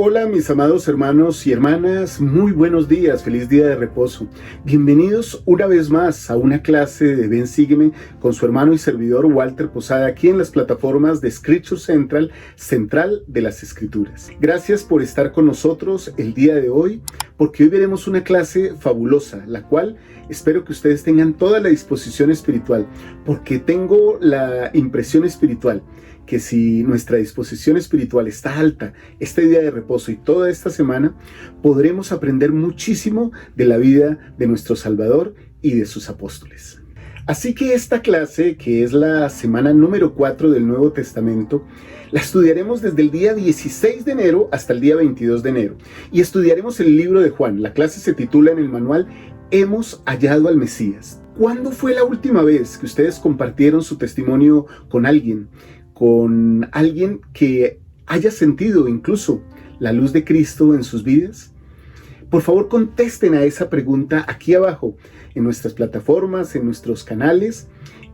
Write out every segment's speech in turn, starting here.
Hola mis amados hermanos y hermanas, muy buenos días, feliz día de reposo. Bienvenidos una vez más a una clase de Ven Sígueme con su hermano y servidor Walter Posada aquí en las plataformas de Scripture Central, Central de las Escrituras. Gracias por estar con nosotros el día de hoy, porque hoy veremos una clase fabulosa, la cual espero que ustedes tengan toda la disposición espiritual, porque tengo la impresión espiritual que si nuestra disposición espiritual está alta este día de reposo y toda esta semana, podremos aprender muchísimo de la vida de nuestro Salvador y de sus apóstoles. Así que esta clase, que es la semana número 4 del Nuevo Testamento, la estudiaremos desde el día 16 de enero hasta el día 22 de enero. Y estudiaremos el libro de Juan. La clase se titula en el manual Hemos hallado al Mesías. ¿Cuándo fue la última vez que ustedes compartieron su testimonio con alguien que haya sentido incluso la luz de Cristo en sus vidas? Por favor, contesten a esa pregunta aquí abajo, en nuestras plataformas, en nuestros canales,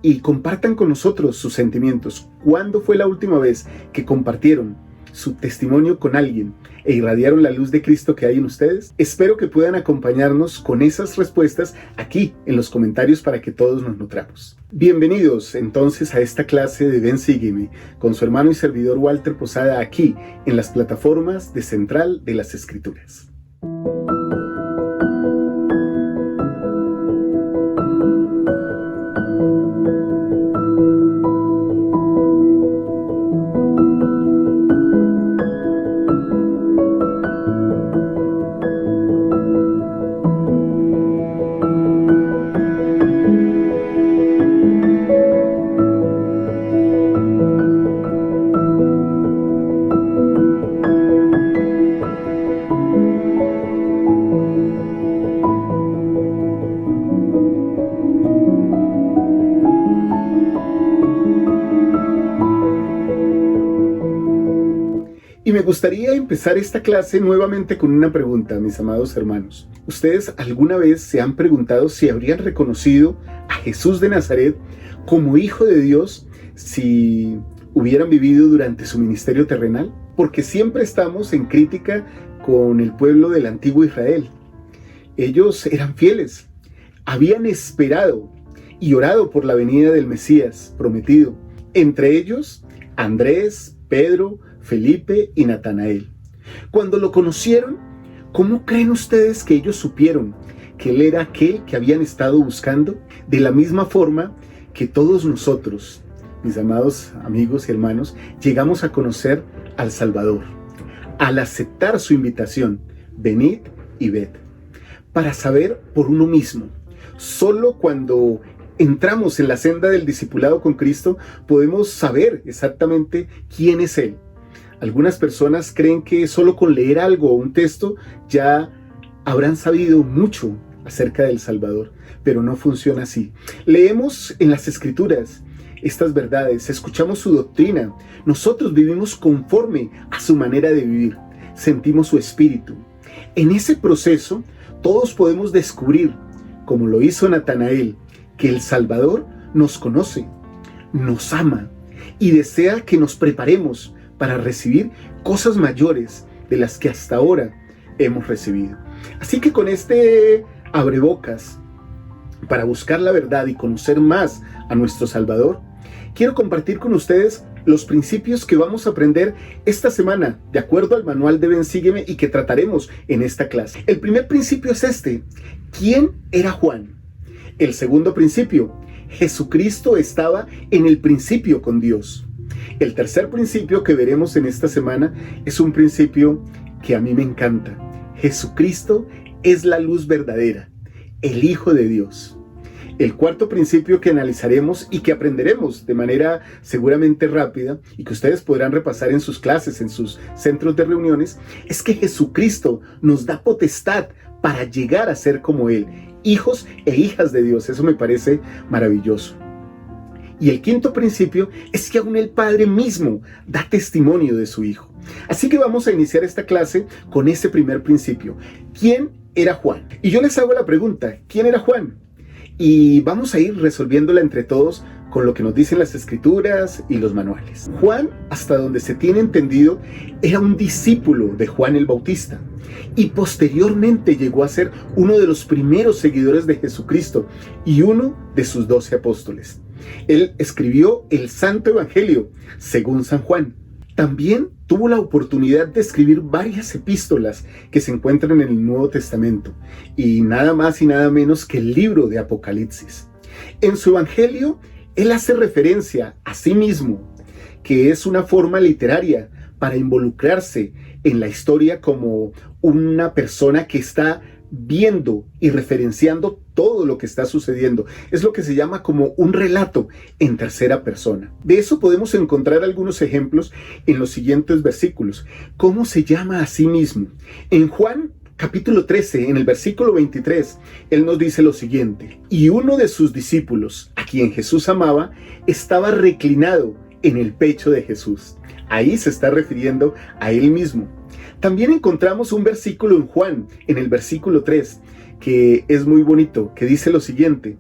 y compartan con nosotros sus sentimientos. ¿Cuándo fue la última vez que compartieron su testimonio con alguien e irradiaron la luz de Cristo que hay en ustedes? Espero que puedan acompañarnos con esas respuestas aquí en los comentarios para que todos nos nutramos. Bienvenidos entonces a esta clase de Ven Sígueme con su hermano y servidor Walter Posada aquí en las plataformas de Central de las Escrituras. Y me gustaría empezar esta clase nuevamente con una pregunta, mis amados hermanos. ¿Ustedes alguna vez se han preguntado si habrían reconocido a Jesús de Nazaret como Hijo de Dios si hubieran vivido durante su ministerio terrenal? Porque siempre estamos en crítica con el pueblo del antiguo Israel. Ellos eran fieles, habían esperado y orado por la venida del Mesías prometido. Entre ellos, Andrés, Pedro, Felipe y Natanael. Cuando lo conocieron, ¿cómo creen ustedes que ellos supieron que Él era aquel que habían estado buscando? De la misma forma que todos nosotros, mis amados amigos y hermanos, llegamos a conocer al Salvador, al aceptar su invitación, venid y ved, para saber por uno mismo. Solo cuando entramos en la senda del discipulado con Cristo, podemos saber exactamente quién es Él. Algunas personas creen que solo con leer algo o un texto ya habrán sabido mucho acerca del Salvador, pero no funciona así. Leemos en las Escrituras estas verdades, escuchamos su doctrina, nosotros vivimos conforme a su manera de vivir, sentimos su espíritu. En ese proceso todos podemos descubrir, como lo hizo Natanael, que el Salvador nos conoce, nos ama y desea que nos preparemos para recibir cosas mayores de las que hasta ahora hemos recibido. Así que con este abrebocas para buscar la verdad y conocer más a nuestro Salvador, quiero compartir con ustedes los principios que vamos a aprender esta semana de acuerdo al manual de Ven Sígueme y que trataremos en esta clase. El primer principio es este: ¿quién era Juan? El segundo principio: Jesucristo estaba en el principio con Dios. El tercer principio que veremos en esta semana es un principio que a mí me encanta. Jesucristo es la luz verdadera, el Hijo de Dios. El cuarto principio que analizaremos y que aprenderemos de manera seguramente rápida y que ustedes podrán repasar en sus clases, en sus centros de reuniones, es que Jesucristo nos da potestad para llegar a ser como Él, hijos e hijas de Dios. Eso me parece maravilloso. Y el quinto principio es que aún el Padre mismo da testimonio de su Hijo. Así que vamos a iniciar esta clase con ese primer principio. ¿Quién era Juan? Y yo les hago la pregunta, ¿quién era Juan? y vamos a ir resolviéndola entre todos con lo que nos dicen las escrituras y los manuales. Juan, hasta donde se tiene entendido, era un discípulo de Juan el Bautista y posteriormente llegó a ser uno de los primeros seguidores de Jesucristo y uno de sus 12 apóstoles. Él escribió el Santo Evangelio según San Juan. También tuvo la oportunidad de escribir varias epístolas que se encuentran en el Nuevo Testamento y nada más y nada menos que el libro de Apocalipsis. En su Evangelio, él hace referencia a sí mismo, que es una forma literaria para involucrarse en la historia como una persona que está viendo y referenciando todo lo que está sucediendo. Es lo que se llama como un relato en tercera persona. De eso podemos encontrar algunos ejemplos en los siguientes versículos. ¿Cómo se llama a sí mismo? En Juan capítulo 13, en el versículo 23, él nos dice lo siguiente: y uno de sus discípulos, a quien Jesús amaba, estaba reclinado en el pecho de Jesús. Ahí se está refiriendo a él mismo. También encontramos un versículo en Juan, en el versículo 3, que es muy bonito, que dice lo siguiente: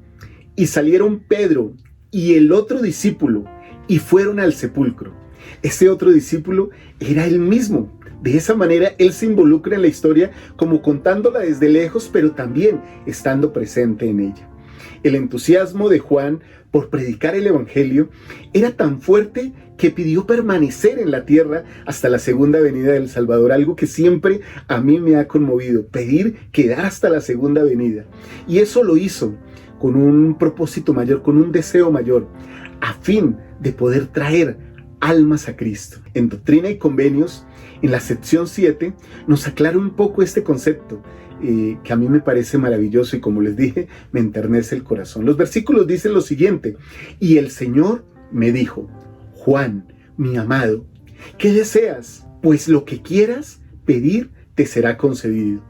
y salieron Pedro y el otro discípulo y fueron al sepulcro. Ese otro discípulo era él mismo. De esa manera él se involucra en la historia como contándola desde lejos, pero también estando presente en ella. El entusiasmo de Juan por predicar el Evangelio era tan fuerte que pidió permanecer en la tierra hasta la segunda venida del Salvador, algo que siempre a mí me ha conmovido, pedir quedar hasta la segunda venida. Y eso lo hizo con un propósito mayor, con un deseo mayor, a fin de poder traer almas a Cristo. En Doctrina y Convenios, en la sección 7, nos aclara un poco este concepto, que a mí me parece maravilloso y, como les dije, me enternece el corazón. Los versículos dicen lo siguiente: y el Señor me dijo: Juan, mi amado, ¿qué deseas? Pues lo que quieras pedir te será concedido.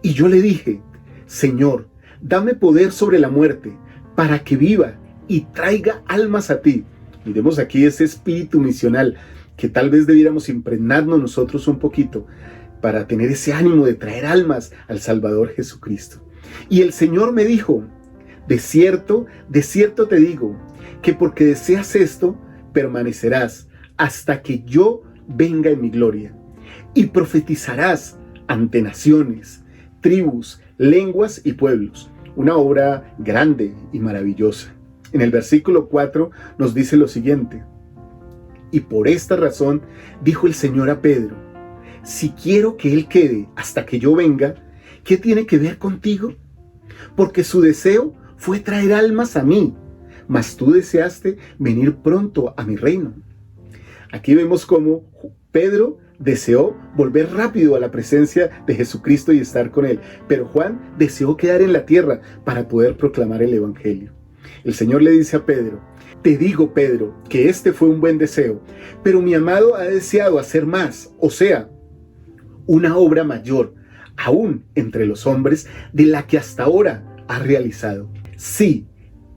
Y yo le dije: Señor, dame poder sobre la muerte, para que viva y traiga almas a ti. Miremos aquí ese espíritu misional que tal vez debiéramos impregnarnos nosotros un poquito para tener ese ánimo de traer almas al Salvador Jesucristo. Y el Señor me dijo: de cierto te digo, que porque deseas esto, permanecerás hasta que yo venga en mi gloria. Y profetizarás ante naciones, tribus, lenguas y pueblos. Una obra grande y maravillosa. En el versículo 4 nos dice lo siguiente: y por esta razón dijo el Señor a Pedro: si quiero que él quede hasta que yo venga, ¿qué tiene que ver contigo? Porque su deseo fue traer almas a mí, mas tú deseaste venir pronto a mi reino. Aquí vemos cómo Pedro deseó volver rápido a la presencia de Jesucristo y estar con él, pero Juan deseó quedar en la tierra para poder proclamar el Evangelio. El Señor le dice a Pedro: te digo, Pedro, que este fue un buen deseo, pero mi amado ha deseado hacer más, o sea, una obra mayor, aún entre los hombres, de la que hasta ahora ha realizado. Sí,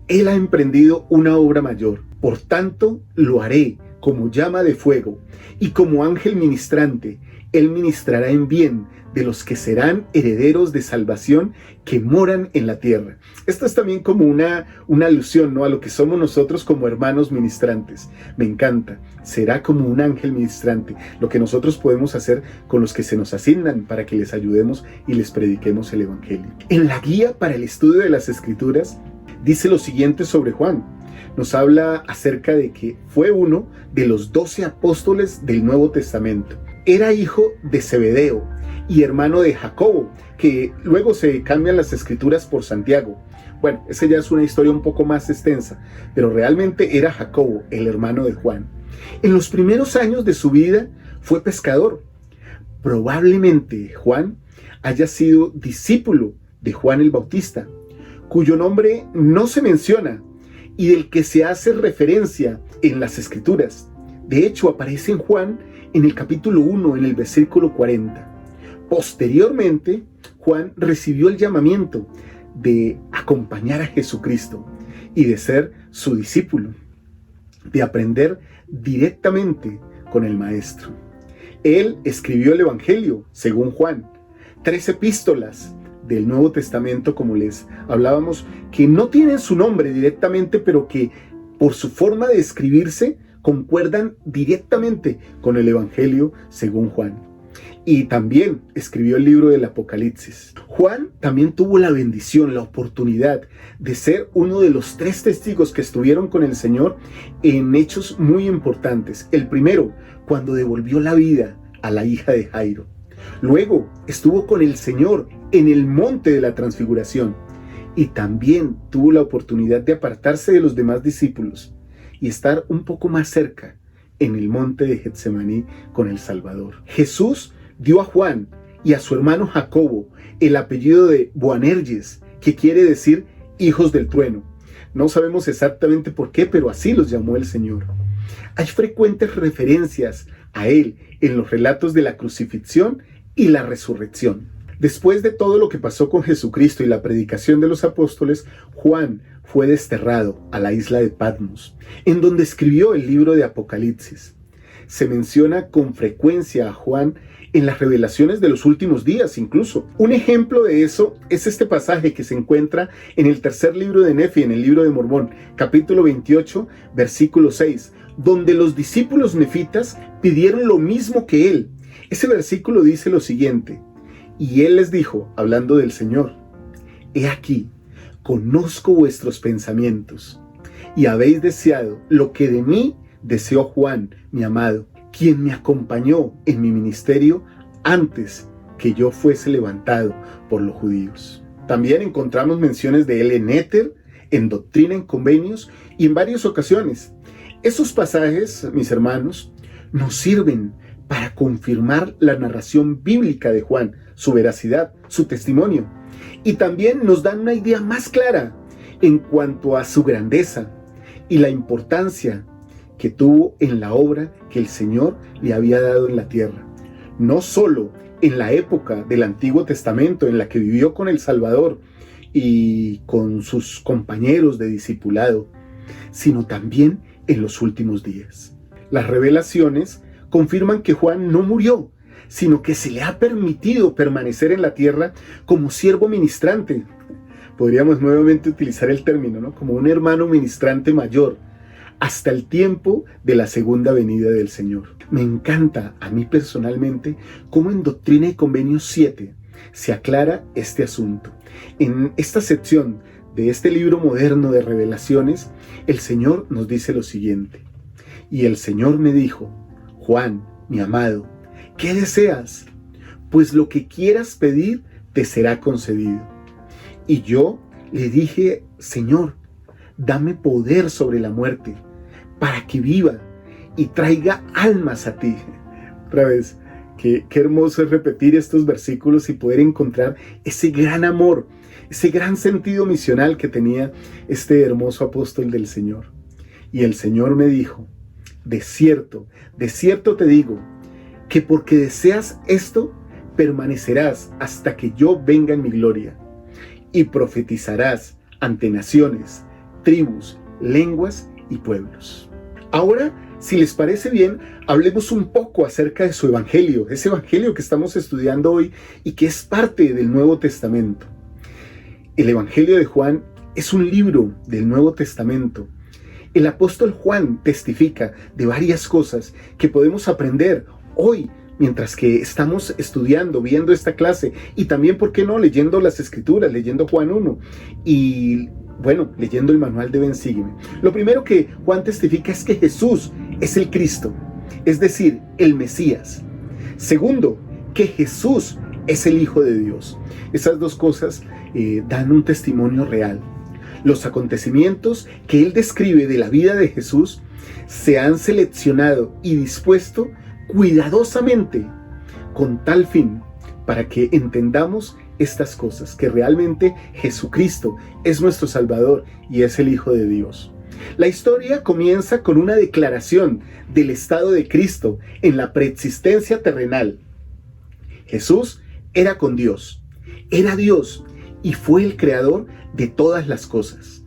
él ha emprendido una obra mayor, por tanto lo haré como llama de fuego, y como ángel ministrante, él ministrará en bien de los que serán herederos de salvación que moran en la tierra. Esto es también como una alusión, ¿no?, a lo que somos nosotros como hermanos ministrantes. Me encanta. Será como un ángel ministrante, lo que nosotros podemos hacer con los que se nos asignan para que les ayudemos y les prediquemos el Evangelio. En la guía para el estudio de las Escrituras dice lo siguiente sobre Juan. Nos habla acerca de que fue uno de los 12 apóstoles del Nuevo Testamento. Era hijo de Zebedeo y hermano de Jacobo, que luego se cambian las escrituras por Santiago. Bueno, esa ya es una historia un poco más extensa, pero realmente era Jacobo, el hermano de Juan. En los primeros años de su vida fue pescador. Probablemente Juan haya sido discípulo de Juan el Bautista, cuyo nombre no se menciona y del que se hace referencia en las escrituras. De hecho, aparece en Juan en el capítulo 1, en el versículo 40. Posteriormente, Juan recibió el llamamiento de acompañar a Jesucristo y de ser su discípulo, de aprender directamente con el Maestro. Él escribió el Evangelio, según Juan, 3 epístolas, del Nuevo Testamento, como les hablábamos, que no tienen su nombre directamente, pero que por su forma de escribirse concuerdan directamente con el Evangelio según Juan. Y también escribió el libro del Apocalipsis. Juan también tuvo la bendición, la oportunidad de ser uno de los 3 testigos que estuvieron con el Señor en hechos muy importantes. El primero, cuando devolvió la vida a la hija de Jairo. Luego estuvo con el Señor en el monte de la transfiguración. Y también tuvo la oportunidad de apartarse de los demás discípulos y estar un poco más cerca en el monte de Getsemaní con el Salvador. Jesús dio a Juan y a su hermano Jacobo el apellido de Boanerges, que quiere decir hijos del trueno. No sabemos exactamente por qué, pero así los llamó el Señor. Hay frecuentes referencias a él en los relatos de la crucifixión y la resurrección. Después de todo lo que pasó con Jesucristo y la predicación de los apóstoles, Juan fue desterrado a la isla de Patmos, en donde escribió el libro de Apocalipsis. Se menciona con frecuencia a Juan en las revelaciones de los últimos días incluso. Un ejemplo de eso es este pasaje que se encuentra en el tercer libro de Nefi, en el libro de Mormón, capítulo 28, versículo 6, donde los discípulos nefitas pidieron lo mismo que él. Ese versículo dice lo siguiente: y él les dijo, hablando del Señor: he aquí, conozco vuestros pensamientos, y habéis deseado lo que de mí deseó Juan, mi amado, quien me acompañó en mi ministerio antes que yo fuese levantado por los judíos. También encontramos menciones de él en Éter, en Doctrina en Convenios y en varias ocasiones. Esos pasajes, mis hermanos, nos sirven para confirmar la narración bíblica de Juan, su veracidad, su testimonio, y también nos dan una idea más clara en cuanto a su grandeza y la importancia que tuvo en la obra que el Señor le había dado en la tierra. No solo en la época del Antiguo Testamento en la que vivió con el Salvador y con sus compañeros de discipulado, sino también en los últimos días. Las revelaciones confirman que Juan no murió, sino que se le ha permitido permanecer en la tierra como siervo ministrante. Podríamos nuevamente utilizar el término, ¿no? Como un hermano ministrante mayor, hasta el tiempo de la segunda venida del Señor. Me encanta a mí personalmente cómo en Doctrina y Convenios 7 se aclara este asunto. En esta sección de este libro moderno de revelaciones, el Señor nos dice lo siguiente: y el Señor me dijo: Juan, mi amado, ¿qué deseas? Pues lo que quieras pedir te será concedido. Y yo le dije: Señor, dame poder sobre la muerte, para que viva y traiga almas a ti. Otra vez, qué hermoso es repetir estos versículos y poder encontrar ese gran amor, ese gran sentido misional que tenía este hermoso apóstol del Señor. Y el Señor me dijo: de cierto te digo, que porque deseas esto, permanecerás hasta que yo venga en mi gloria, y profetizarás ante naciones, tribus, lenguas y pueblos. Ahora, si les parece bien, hablemos un poco acerca de su evangelio, ese evangelio que estamos estudiando hoy y que es parte del Nuevo Testamento. El Evangelio de Juan es un libro del Nuevo Testamento. El apóstol Juan testifica de varias cosas que podemos aprender hoy mientras que estamos estudiando, viendo esta clase, y también, ¿por qué no?, leyendo las Escrituras, leyendo Juan 1 y, bueno, leyendo el manual de Ven, Sígueme. Lo primero que Juan testifica es que Jesús es el Cristo, es decir, el Mesías. Segundo, que Jesús es el Hijo de Dios. Esas dos cosas dan un testimonio real. Los acontecimientos que él describe de la vida de Jesús se han seleccionado y dispuesto cuidadosamente con tal fin para que entendamos estas cosas, que realmente Jesucristo es nuestro Salvador y es el Hijo de Dios. La historia comienza con una declaración del estado de Cristo en la preexistencia terrenal. Jesús era con Dios, era Dios y fue el creador de todas las cosas.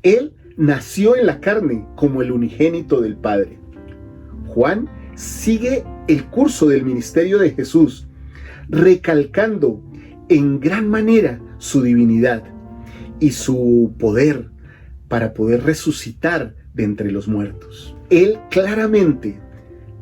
Él nació en la carne como el unigénito del Padre. Juan sigue el curso del ministerio de Jesús, recalcando en gran manera su divinidad y su poder para poder resucitar de entre los muertos. Él claramente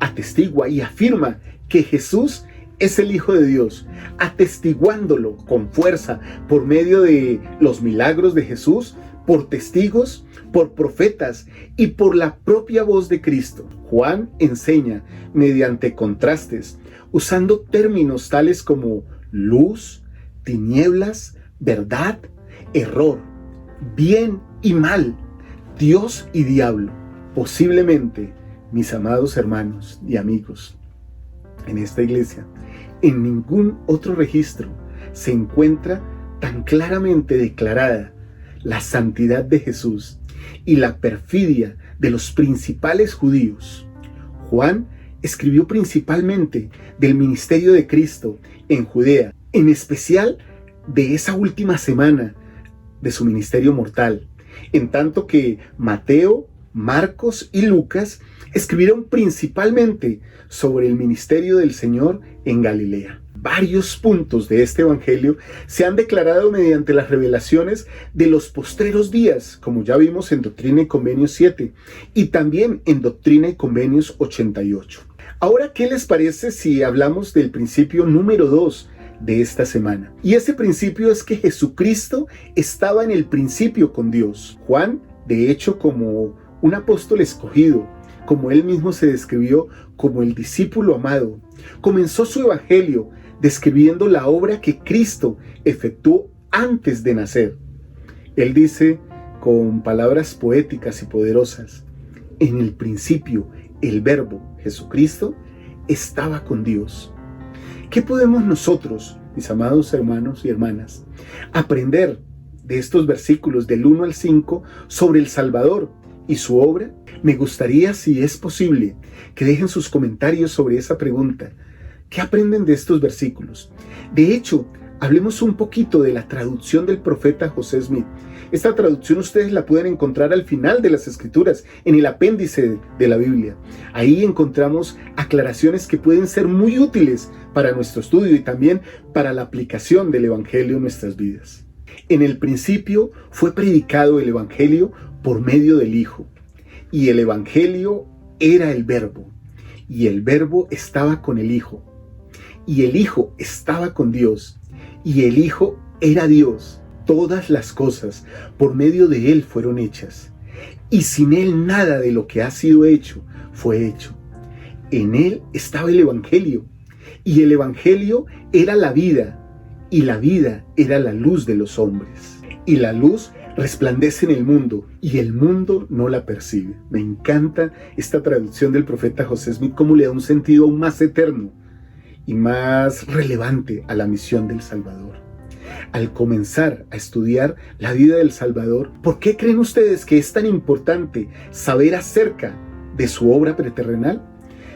atestigua y afirma que Jesús es el Hijo de Dios, atestiguándolo con fuerza por medio de los milagros de Jesús, por testigos, por profetas y por la propia voz de Cristo. Juan enseña mediante contrastes, usando términos tales como luz, tinieblas, verdad, error, bien y mal, Dios y diablo. Posiblemente, mis amados hermanos y amigos, en esta iglesia, en ningún otro registro se encuentra tan claramente declarada la santidad de Jesús y la perfidia de los principales judíos. Juan escribió principalmente del ministerio de Cristo en Judea, en especial de esa última semana de su ministerio mortal, en tanto que Mateo, Marcos y Lucas escribieron principalmente sobre el ministerio del Señor en Galilea. Varios puntos de este evangelio se han declarado mediante las revelaciones de los postreros días, como ya vimos en Doctrina y Convenios 7 y también en Doctrina y Convenios 88. Ahora, ¿qué les parece si hablamos del principio número 2 de esta semana? Y ese principio es que Jesucristo estaba en el principio con Dios. Juan, de hecho, como un apóstol escogido, como él mismo se describió como el discípulo amado, comenzó su evangelio describiendo la obra que Cristo efectuó antes de nacer. Él dice con palabras poéticas y poderosas: en el principio el Verbo, Jesucristo, estaba con Dios. ¿Qué podemos nosotros, mis amados hermanos y hermanas, aprender de estos versículos del 1 al 5 sobre el Salvador y su obra? Me gustaría, si es posible, que dejen sus comentarios sobre esa pregunta. ¿Qué aprenden de estos versículos? De hecho, hablemos un poquito de la traducción del profeta José Smith. Esta traducción ustedes la pueden encontrar al final de las Escrituras, en el apéndice de la Biblia. Ahí encontramos aclaraciones que pueden ser muy útiles para nuestro estudio y también para la aplicación del Evangelio en nuestras vidas. En el principio fue predicado el Evangelio por medio del Hijo, y el Evangelio era el Verbo, y el Verbo estaba con el Hijo, y el Hijo estaba con Dios, y el Hijo era Dios. Todas las cosas por medio de Él fueron hechas, y sin Él nada de lo que ha sido hecho fue hecho. En Él estaba el Evangelio, y el Evangelio era la vida, y la vida era la luz de los hombres. Y la luz resplandece en el mundo, y el mundo no la percibe. Me encanta esta traducción del profeta José Smith, cómo le da un sentido aún más eterno y más relevante a la misión del Salvador. Al comenzar a estudiar la vida del Salvador, ¿por qué creen ustedes que es tan importante saber acerca de su obra preterrenal?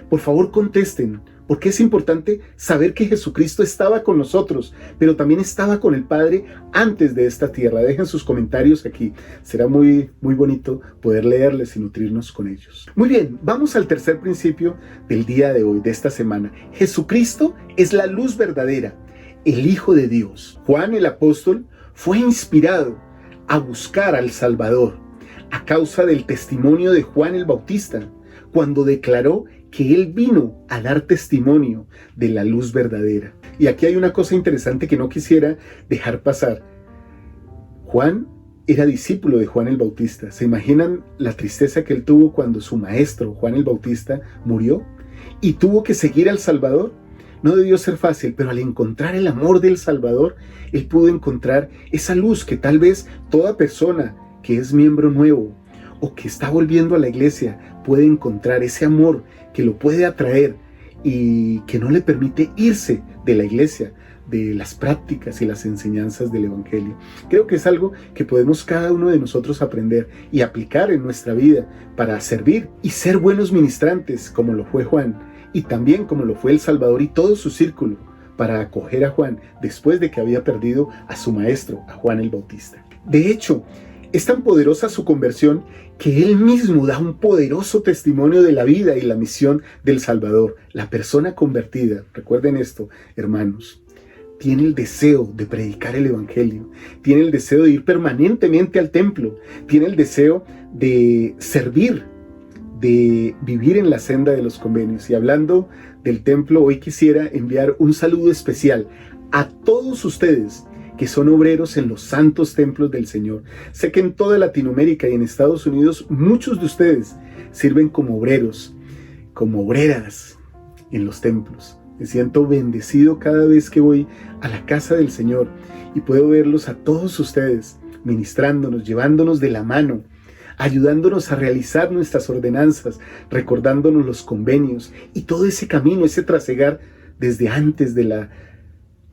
Por favor, contesten. ¿Por qué es importante saber que Jesucristo estaba con nosotros, pero también estaba con el Padre antes de esta tierra? Dejen sus comentarios aquí. Será muy bonito poder leerles y nutrirnos con ellos. Muy bien, vamos al tercer principio del día de hoy, de esta semana. Jesucristo es la luz verdadera, el Hijo de Dios. Juan el apóstol fue inspirado a buscar al Salvador a causa del testimonio de Juan el Bautista, cuando declaró que él vino a dar testimonio de la luz verdadera. Y aquí hay una cosa interesante que no quisiera dejar pasar. Juan era discípulo de Juan el Bautista. ¿Se imaginan la tristeza que él tuvo cuando su maestro, Juan el Bautista, murió y tuvo que seguir al Salvador? No debió ser fácil, pero al encontrar el amor del Salvador, él pudo encontrar esa luz que tal vez toda persona que es miembro nuevo o que está volviendo a la iglesia puede encontrar, ese amor que lo puede atraer y que no le permite irse de la iglesia, de las prácticas y las enseñanzas del Evangelio. Creo que es algo que podemos cada uno de nosotros aprender y aplicar en nuestra vida para servir y ser buenos ministrantes, como lo fue Juan, y también como lo fue el Salvador y todo su círculo, para acoger a Juan después de que había perdido a su maestro, a Juan el Bautista. De hecho, es tan poderosa su conversión que él mismo da un poderoso testimonio de la vida y la misión del Salvador. La persona convertida, recuerden esto, hermanos, tiene el deseo de predicar el evangelio, tiene el deseo de ir permanentemente al templo, tiene el deseo de servir, de vivir en la senda de los convenios. Y hablando del templo, hoy quisiera enviar un saludo especial a todos ustedes que son obreros en los santos templos del Señor. Sé que en toda Latinoamérica y en Estados Unidos muchos de ustedes sirven como obreros, como obreras en los templos. Me siento bendecido cada vez que voy a la casa del Señor y puedo verlos a todos ustedes ministrándonos, llevándonos de la mano, ayudándonos a realizar nuestras ordenanzas, recordándonos los convenios y todo ese camino, ese trasegar desde antes de la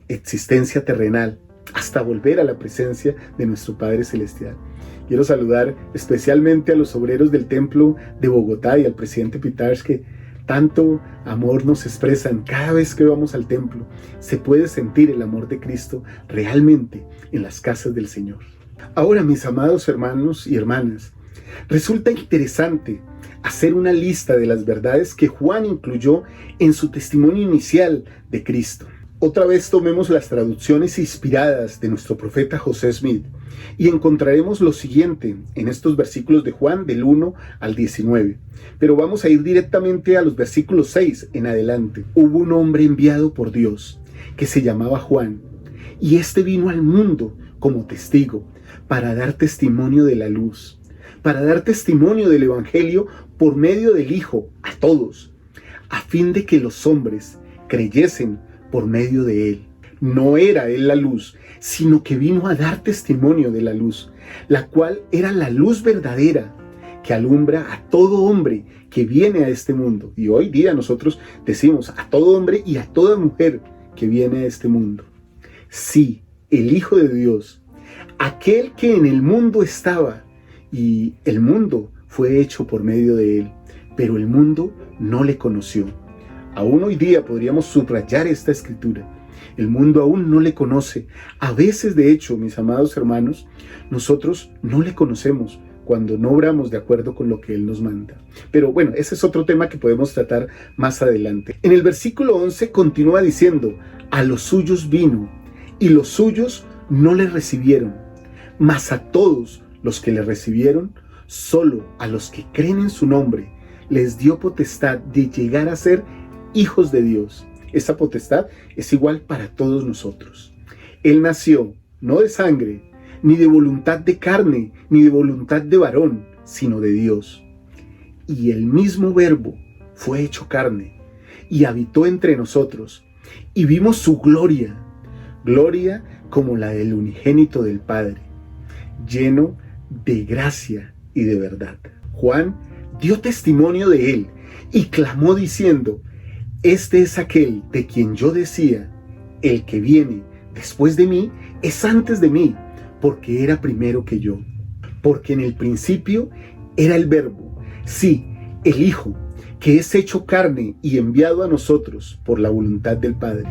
existencia terrenal hasta volver a la presencia de nuestro Padre Celestial. Quiero saludar especialmente a los obreros del templo de Bogotá y al presidente Pitash, que tanto amor nos expresan cada vez que vamos al templo. Se puede sentir el amor de Cristo realmente en las casas del Señor. Ahora, mis amados hermanos y hermanas, resulta interesante hacer una lista de las verdades que Juan incluyó en su testimonio inicial de Cristo. Otra vez tomemos las traducciones inspiradas de nuestro profeta José Smith y encontraremos lo siguiente en estos versículos de Juan del 1 al 19. Pero vamos a ir directamente a los versículos 6 en adelante. Hubo un hombre enviado por Dios que se llamaba Juan, y este vino al mundo como testigo para dar testimonio de la luz, para dar testimonio del evangelio por medio del Hijo a todos, a fin de que los hombres creyesen por medio de él. No era él la luz, sino que vino a dar testimonio de la luz, la cual era la luz verdadera que alumbra a todo hombre que viene a este mundo. Y hoy día nosotros decimos a todo hombre y a toda mujer que viene a este mundo. Sí, el Hijo de Dios, aquel que en el mundo estaba, y el mundo fue hecho por medio de él, pero el mundo no le conoció. Aún hoy día podríamos subrayar esta escritura. El mundo aún no le conoce. A veces, de hecho, mis amados hermanos, nosotros no le conocemos cuando no obramos de acuerdo con lo que Él nos manda. Pero bueno, ese es otro tema que podemos tratar más adelante. En el versículo 11 continúa diciendo: a los suyos vino, y los suyos no le recibieron. Mas a todos los que le recibieron, solo a los que creen en su nombre, les dio potestad de llegar a ser hijos de Dios. Esa potestad es igual para todos nosotros. Él nació no de sangre, ni de voluntad de carne, ni de voluntad de varón, sino de Dios. Y el mismo Verbo fue hecho carne y habitó entre nosotros, y vimos su gloria, gloria como la del unigénito del Padre, lleno de gracia y de verdad. Juan dio testimonio de él y clamó diciendo: este es aquel de quien yo decía, el que viene después de mí es antes de mí, porque era primero que yo. Porque en el principio era el Verbo, sí, el Hijo, que es hecho carne y enviado a nosotros por la voluntad del Padre.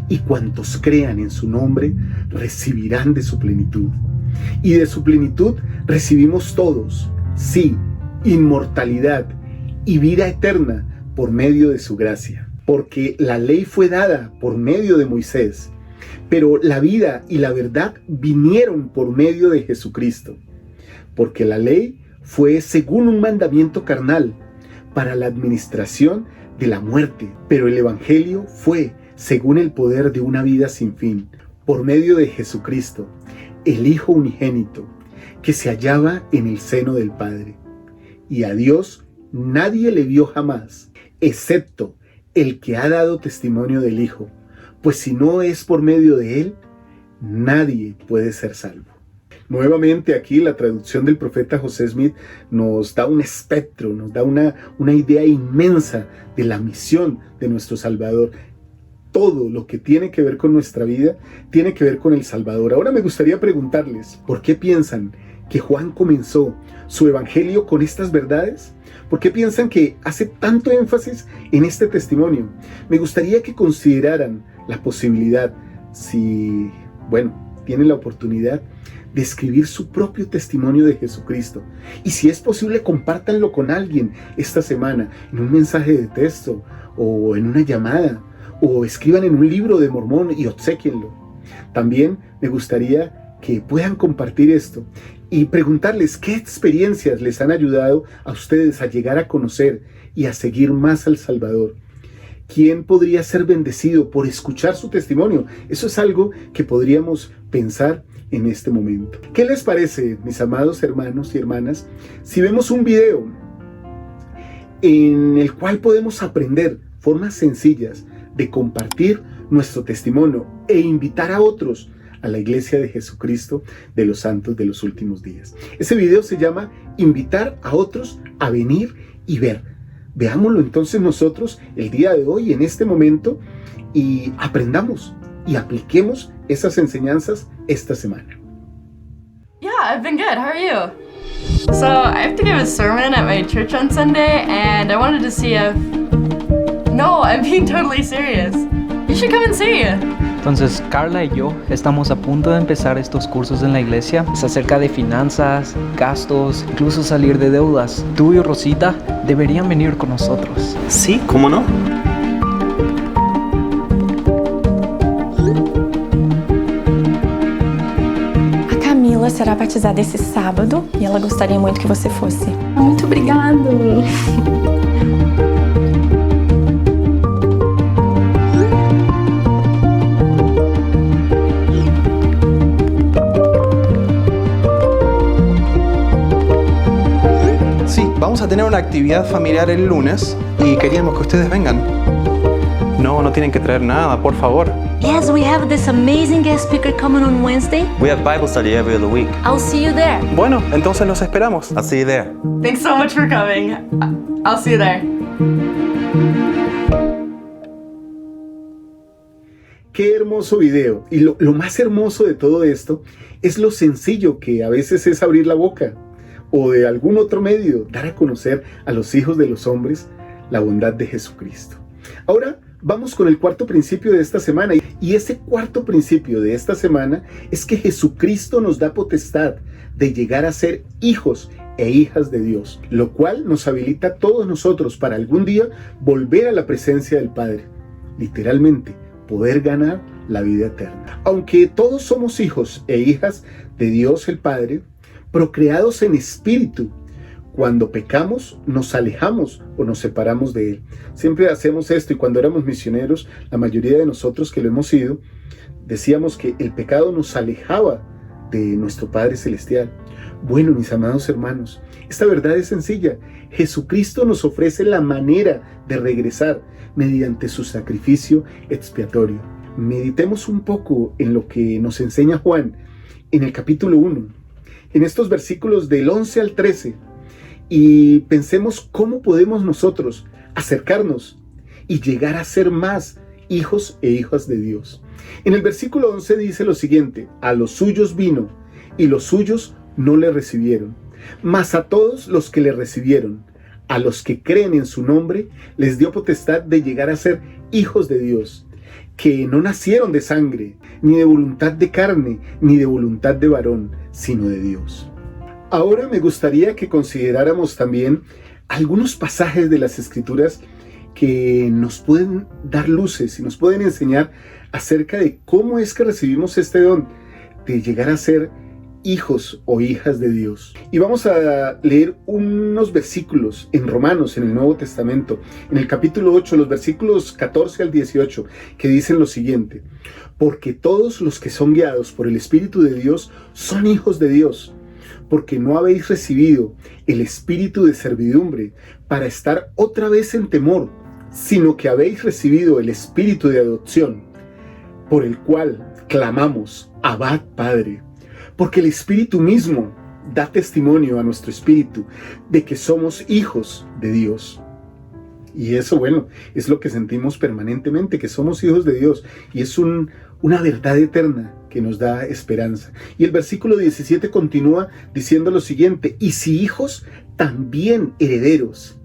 Y cuantos crean en su nombre recibirán de su plenitud. Y de su plenitud recibimos todos, sí, inmortalidad y vida eterna por medio de su gracia. Porque la ley fue dada por medio de Moisés, pero la vida y la verdad vinieron por medio de Jesucristo. Porque la ley fue según un mandamiento carnal para la administración de la muerte, pero el evangelio fue según el poder de una vida sin fin, por medio de Jesucristo, el Hijo unigénito, que se hallaba en el seno del Padre. Y a Dios nadie le vio jamás, excepto el que ha dado testimonio del Hijo, pues si no es por medio de él, nadie puede ser salvo. Nuevamente aquí la traducción del profeta José Smith nos da un espectro, nos da una idea inmensa de la misión de nuestro Salvador. Todo lo que tiene que ver con nuestra vida tiene que ver con el Salvador. Ahora me gustaría preguntarles, ¿por qué piensan que Juan comenzó su evangelio con estas verdades? ¿Por qué piensan que hace tanto énfasis en este testimonio? Me gustaría que consideraran la posibilidad, si, tienen la oportunidad de escribir su propio testimonio de Jesucristo. Y si es posible, compártanlo con alguien esta semana, en un mensaje de texto, o en una llamada, o escriban en un libro de Mormón y obséquienlo. También me gustaría que puedan compartir esto y preguntarles qué experiencias les han ayudado a ustedes a llegar a conocer y a seguir más al Salvador. ¿Quién podría ser bendecido por escuchar su testimonio? Eso es algo que podríamos pensar en este momento. ¿Qué les parece, mis amados hermanos y hermanas, si vemos un video en el cual podemos aprender formas sencillas de compartir nuestro testimonio e invitar a otros a la Iglesia de Jesucristo de los Santos de los Últimos Días? Ese video se llama Invitar a otros a venir y ver. Veámoslo entonces nosotros el día de hoy, en este momento, y aprendamos y apliquemos esas enseñanzas esta semana. Yeah, I've been good. How are you? So, I have to give a sermon at my church on Sunday, and I wanted to see if... No, I'm being totally serious. You should come and see. Entonces, Carla y yo estamos a punto de empezar estos cursos en la iglesia. Es acerca de finanzas, gastos, incluso salir de deudas. Tú y Rosita deberían venir con nosotros. Sí, ¿cómo no? A Camila será batizada esse sábado e ela gostaria muito que você fosse. Muito obrigado! Vamos a tener una actividad familiar el lunes y queríamos que ustedes vengan. No tienen que traer nada, por favor. Yes, we have this amazing guest speaker coming on Wednesday. We have Bible study every other week. I'll see you there. Bueno, entonces los esperamos. I'll see you there. Thanks so much for coming. I'll see you there. Qué hermoso video. Y lo más hermoso de todo esto es lo sencillo que a veces es abrir la boca o de algún otro medio dar a conocer a los hijos de los hombres la bondad de Jesucristo. Ahora vamos con el cuarto principio de esta semana, y ese cuarto principio de esta semana es que Jesucristo nos da potestad de llegar a ser hijos e hijas de Dios, lo cual nos habilita a todos nosotros para algún día volver a la presencia del Padre, literalmente poder ganar la vida eterna. Aunque todos somos hijos e hijas de Dios el Padre, procreados en espíritu, cuando pecamos nos alejamos o nos separamos de Él. Siempre hacemos esto, y cuando éramos misioneros, la mayoría de nosotros que lo hemos sido, decíamos que el pecado nos alejaba de nuestro Padre Celestial. Bueno, mis amados hermanos, esta verdad es sencilla. Jesucristo nos ofrece la manera de regresar mediante su sacrificio expiatorio. Meditemos un poco en lo que nos enseña Juan en el capítulo 1. En estos versículos del 11 al 13, y pensemos cómo podemos nosotros acercarnos y llegar a ser más hijos e hijas de Dios. En el versículo 11 dice lo siguiente: a los suyos vino, y los suyos no le recibieron, mas a todos los que le recibieron, a los que creen en su nombre, les dio potestad de llegar a ser hijos de Dios, que no nacieron de sangre, ni de voluntad de carne, ni de voluntad de varón, sino de Dios. Ahora me gustaría que consideráramos también algunos pasajes de las Escrituras que nos pueden dar luces y nos pueden enseñar acerca de cómo es que recibimos este don de llegar a ser hijos o hijas de Dios. Y vamos a leer unos versículos en Romanos, en el Nuevo Testamento, en el capítulo 8, los versículos 14 al 18, que dicen lo siguiente: porque todos los que son guiados por el Espíritu de Dios son hijos de Dios, porque no habéis recibido el espíritu de servidumbre para estar otra vez en temor, sino que habéis recibido el espíritu de adopción, por el cual clamamos: Abba, Padre. Porque el Espíritu mismo da testimonio a nuestro espíritu de que somos hijos de Dios. Y eso, bueno, es lo que sentimos permanentemente, que somos hijos de Dios. Y es una verdad eterna que nos da esperanza. Y el versículo 17 continúa diciendo lo siguiente: y si hijos, también herederos.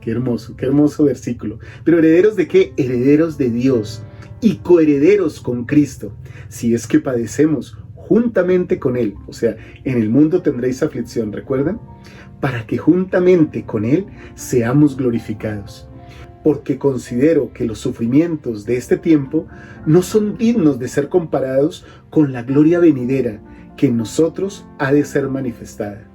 Qué hermoso versículo. Pero ¿herederos de qué? Herederos de Dios y coherederos con Cristo, si es que padecemos juntamente con Él. O sea, en el mundo tendréis aflicción, ¿recuerdan? Para que juntamente con Él seamos glorificados. porque considero que los sufrimientos de este tiempo no son dignos de ser comparados con la gloria venidera que en nosotros ha de ser manifestada.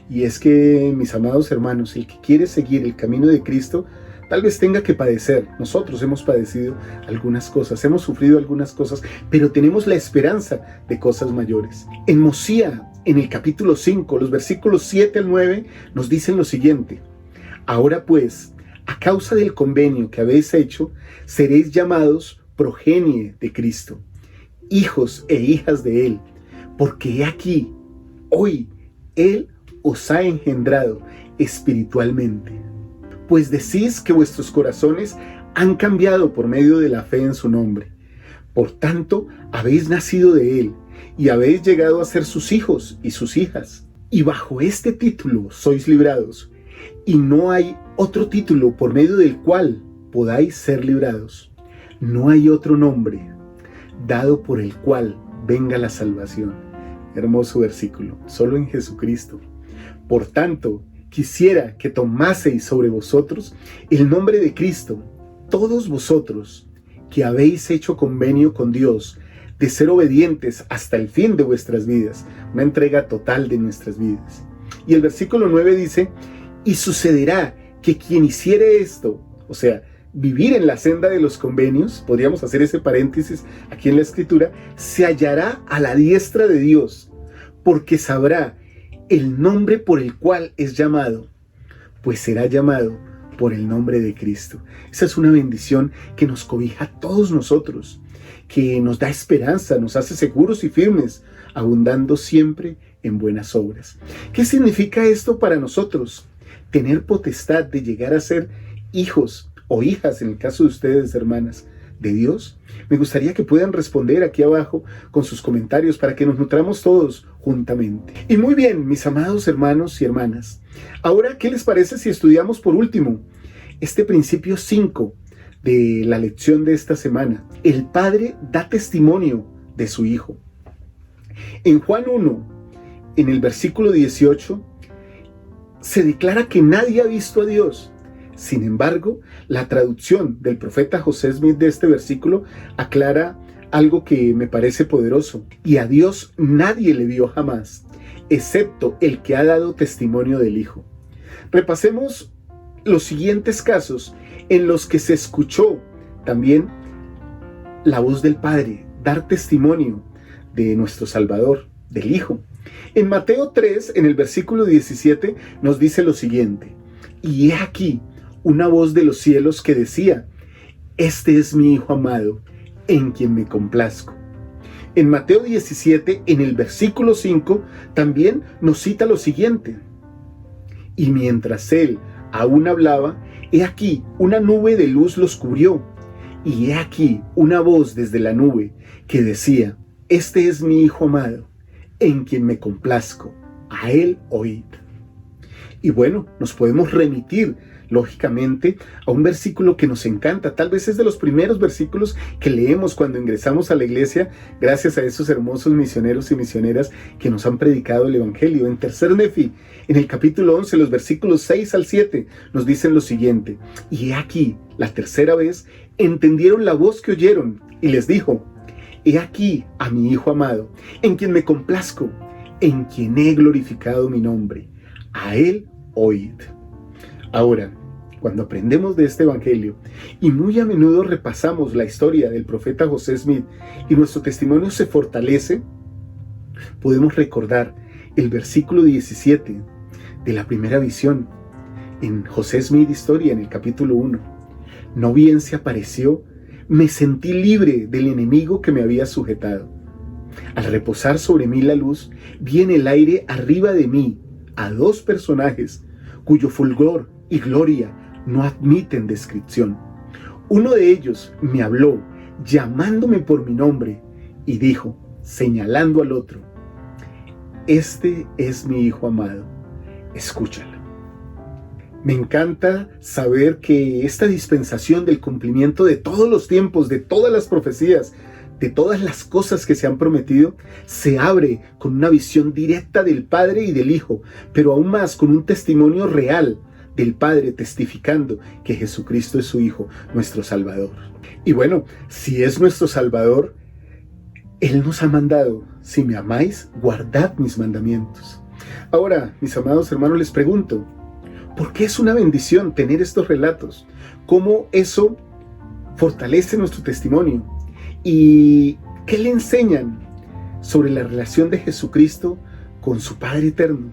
Y es que, mis amados hermanos, el que quiere seguir el camino de Cristo, tal vez tenga que padecer. Nosotros hemos padecido algunas cosas, hemos sufrido algunas cosas, pero tenemos la esperanza de cosas mayores. En Mosía, en el capítulo 5, los versículos 7 al 9, nos dicen lo siguiente: ahora pues, a causa del convenio que habéis hecho, seréis llamados progenie de Cristo, hijos e hijas de Él, porque he aquí, hoy, Él os ha engendrado espiritualmente. Pues decís que vuestros corazones han cambiado por medio de la fe en su nombre. Por tanto, habéis nacido de Él, y habéis llegado a ser sus hijos y sus hijas. Y bajo este título sois librados, y no hay otro título por medio del cual podáis ser librados. No hay otro nombre dado por el cual venga la salvación. Hermoso versículo, solo en Jesucristo. Por tanto, quisiera que tomaseis sobre vosotros el nombre de Cristo, todos vosotros que habéis hecho convenio con Dios de ser obedientes hasta el fin de vuestras vidas, una entrega total de nuestras vidas. Y el versículo 9 dice: y sucederá que quien hiciere esto, o sea, vivir en la senda de los convenios, podríamos hacer ese paréntesis aquí en la Escritura, se hallará a la diestra de Dios, porque sabrá el nombre por el cual es llamado, pues será llamado por el nombre de Cristo. Esa es una bendición que nos cobija a todos nosotros, que nos da esperanza, nos hace seguros y firmes, abundando siempre en buenas obras. ¿Qué significa esto para nosotros? Tener potestad de llegar a ser hijos o hijas, en el caso de ustedes, hermanas, de Dios. Me gustaría que puedan responder aquí abajo con sus comentarios para que nos nutramos todos juntamente. Y muy bien, mis amados hermanos y hermanas, ahora, ¿qué les parece si estudiamos por último este principio 5 de la lección de esta semana? El Padre da testimonio de su Hijo. En Juan 1, en el versículo 18, se declara que nadie ha visto a Dios. Sin embargo, la traducción del profeta José Smith de este versículo aclara algo que me parece poderoso. Y a Dios nadie le vio jamás, excepto el que ha dado testimonio del Hijo. Repasemos los siguientes casos en los que se escuchó también la voz del Padre, dar testimonio de nuestro Salvador, del Hijo. En Mateo 3, en el versículo 17, nos dice lo siguiente: y he aquí una voz de los cielos que decía: este es mi Hijo amado, en quien me complazco. En Mateo 17, en el versículo 5, también nos cita lo siguiente: y mientras él aún hablaba, he aquí una nube de luz los cubrió, y he aquí una voz desde la nube que decía: este es mi Hijo amado, en quien me complazco, a él oíd. Y bueno, nos podemos remitir lógicamente a un versículo que nos encanta. Tal vez es de los primeros versículos que leemos cuando ingresamos a la iglesia, gracias a esos hermosos misioneros y misioneras que nos han predicado el Evangelio. En Tercer Nefi, en el capítulo 11, los versículos 6 al 7, nos dicen lo siguiente: y he aquí, la tercera vez, entendieron la voz que oyeron, y les dijo: he aquí a mi Hijo amado, en quien me complazco, en quien he glorificado mi nombre, a él oíd. Ahora, cuando aprendemos de este Evangelio y muy a menudo repasamos la historia del profeta José Smith y nuestro testimonio se fortalece, podemos recordar el versículo 17 de la primera visión en José Smith Historia, en el capítulo 1. No bien se apareció, me sentí libre del enemigo que me había sujetado. Al reposar sobre mí la luz, vi en el aire arriba de mí a dos personajes cuyo fulgor y gloria no admiten descripción. Uno de ellos me habló, llamándome por mi nombre, y dijo, señalando al otro: este es mi Hijo amado, escúchalo. Me encanta saber que esta dispensación del cumplimiento de todos los tiempos, de todas las profecías, de todas las cosas que se han prometido, se abre con una visión directa del Padre y del Hijo, pero aún más con un testimonio real del Padre testificando que Jesucristo es su Hijo, nuestro Salvador. Y bueno, si es nuestro Salvador, Él nos ha mandado: si me amáis, guardad mis mandamientos. Ahora, mis amados hermanos, les pregunto, ¿por qué es una bendición tener estos relatos? ¿Cómo eso fortalece nuestro testimonio? ¿Y qué le enseñan sobre la relación de Jesucristo con su Padre eterno?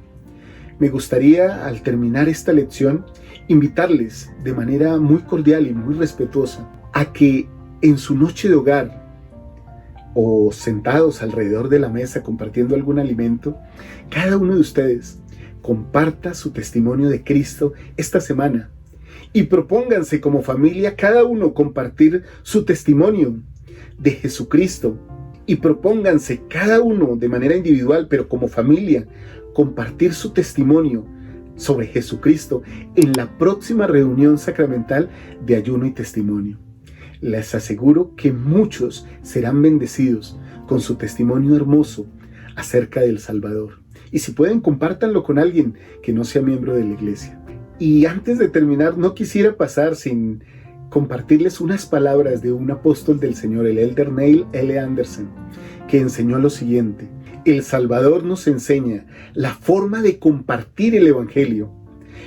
Me gustaría, al terminar esta lección, invitarles de manera muy cordial y muy respetuosa a que en su noche de hogar o sentados alrededor de la mesa compartiendo algún alimento, cada uno de ustedes comparta su testimonio de Cristo esta semana y propónganse como familia cada uno compartir su testimonio de Jesucristo, y propónganse cada uno de manera individual, pero como familia, compartir su testimonio sobre Jesucristo en la próxima reunión sacramental de ayuno y testimonio. Les aseguro que muchos serán bendecidos con su testimonio hermoso acerca del Salvador. Y si pueden, compártanlo con alguien que no sea miembro de la iglesia. Y antes de terminar, no quisiera pasar sin compartirles unas palabras de un apóstol del Señor, el Elder Neil L. Anderson, que enseñó lo siguiente: el Salvador nos enseña la forma de compartir el Evangelio.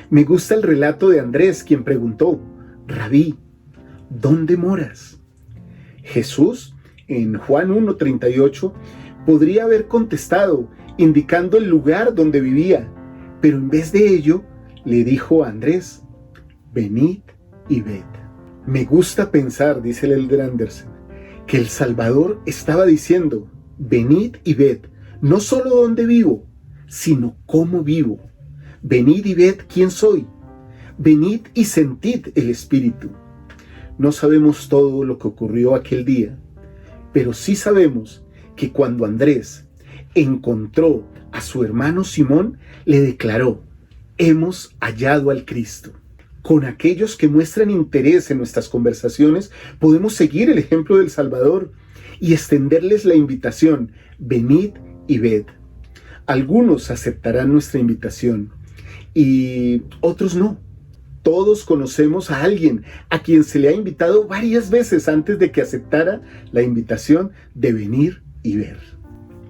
Me gusta el relato de Andrés, quien preguntó: Rabí, ¿dónde moras? Jesús, en Juan 1:38, podría haber contestado indicando el lugar donde vivía, pero en vez de ello, le dijo a Andrés: venid y ved. Me gusta pensar, dice el Elder Anderson, que el Salvador estaba diciendo: venid y ved, no solo dónde vivo, sino cómo vivo. Venid y ved quién soy. Venid y sentid el Espíritu. No sabemos todo lo que ocurrió aquel día, pero sí sabemos que cuando Andrés encontró a su hermano Simón, le declaró: hemos hallado al Cristo. Con aquellos que muestran interés en nuestras conversaciones, podemos seguir el ejemplo del Salvador y extenderles la invitación: venid y ved. Algunos aceptarán nuestra invitación y otros no. Todos conocemos a alguien a quien se le ha invitado varias veces antes de que aceptara la invitación de venir y ver.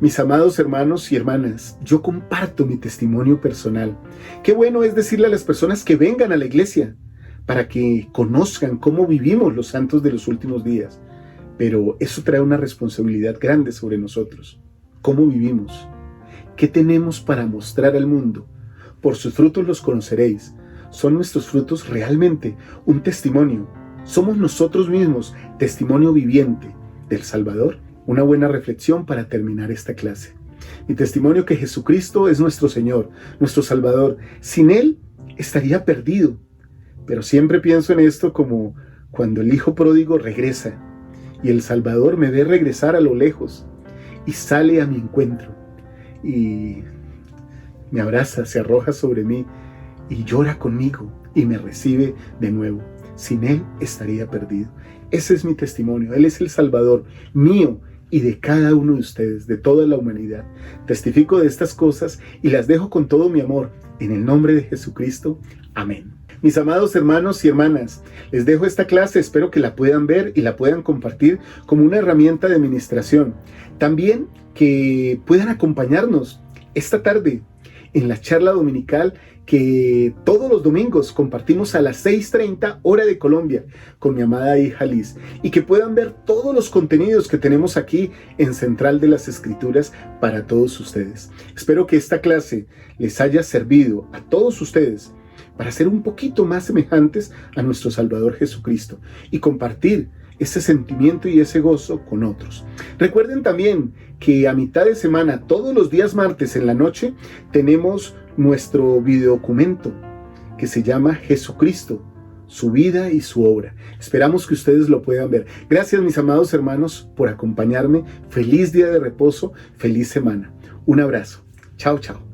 Mis amados hermanos y hermanas, yo comparto mi testimonio personal. Qué bueno es decirle a las personas que vengan a la iglesia para que conozcan cómo vivimos los santos de los últimos días. Pero eso trae una responsabilidad grande sobre nosotros. ¿Cómo vivimos? ¿Qué tenemos para mostrar al mundo? Por sus frutos los conoceréis. ¿Son nuestros frutos realmente un testimonio? ¿Somos nosotros mismos testimonio viviente del Salvador? Una buena reflexión para terminar esta clase. Mi testimonio que Jesucristo es nuestro Señor, nuestro Salvador. Sin Él estaría perdido. Pero siempre pienso en esto como cuando el hijo pródigo regresa y el Salvador me ve regresar a lo lejos y sale a mi encuentro y me abraza, se arroja sobre mí y llora conmigo y me recibe de nuevo. Sin Él estaría perdido. Ese es mi testimonio. Él es el Salvador mío y de cada uno de ustedes, de toda la humanidad. Testifico de estas cosas y las dejo con todo mi amor. En el nombre de Jesucristo. Amén. Mis amados hermanos y hermanas, les dejo esta clase. Espero que la puedan ver y la puedan compartir como una herramienta de ministración. También que puedan acompañarnos esta tarde en la charla dominical que todos los domingos compartimos a las 6:30 hora de Colombia con mi amada hija Liz, y que puedan ver todos los contenidos que tenemos aquí en Central de las Escrituras para todos ustedes. Espero que esta clase les haya servido a todos ustedes para ser un poquito más semejantes a nuestro Salvador Jesucristo y compartir ese sentimiento y ese gozo con otros. Recuerden también que a mitad de semana, todos los días martes en la noche, tenemos nuestro videodocumento que se llama Jesucristo, su vida y su obra. Esperamos que ustedes lo puedan ver. Gracias, mis amados hermanos, por acompañarme. Feliz día de reposo, feliz semana. Un abrazo. Chao, chao.